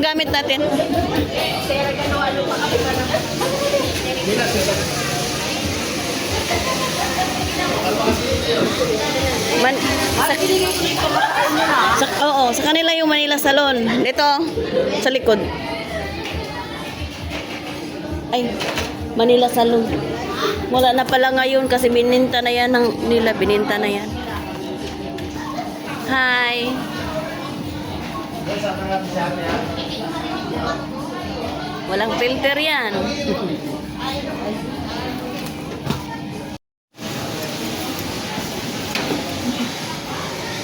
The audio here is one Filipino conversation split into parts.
gamit natin? Oo, sa kanila yung Manila Salon. Dito, sa likod. Ay, Manila Salon. Wala na pala ngayon kasi bininta na yan bininta na yan. Hi. Walang filter yan.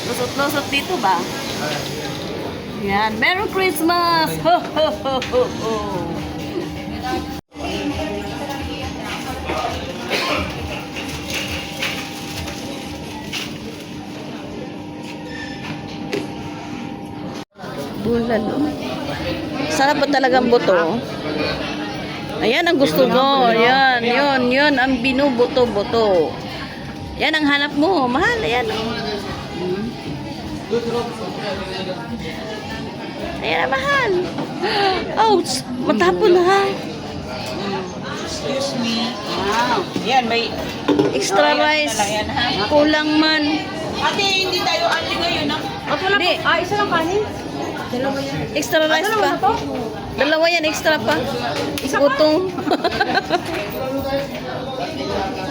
Lusot-lusot dito ba? Yan. Merry Christmas! Ho, ho, ho, ho, ho. Bulalo. Sarap pa talagang buto. Ayan ang gusto ko. Yan, yun ang binubuto-buto. Yan ang hanap mo. Mahal, ayan. Ayan ang mahal. Ouch! Matapon na ha. Excuse me. Wow. Yan, may Extra rice. Kulang man. ate, hindi tayo ate ngayon, ha? Hindi. Isa lang kanin? Extra rice pa. Dalawa yan, extra pa. Butong.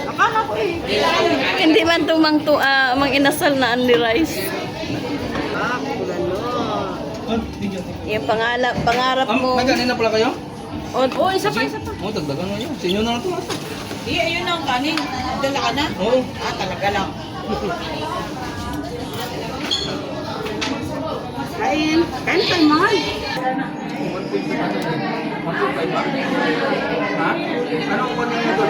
Akala ko eh. Hindi man mang inasal na only rice. Yung pangarap mo. Nagkanin na pala kayo? Oh, isa pa. Oo, dagdagan na yun. Sa inyo na lang ito. Di, ayun na ang kanin. Dala ka na? Oo. Talaga lang. Kain tayo mahal. Ha? Anong kunin mo doon?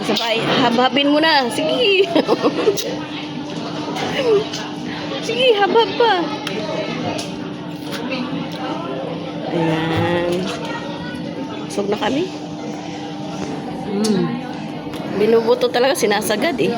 Sabay, habhabin mo na. Sige. Sige, habhab pa. Ayan. Busog na kami. Binubuto talaga, sinasagad eh.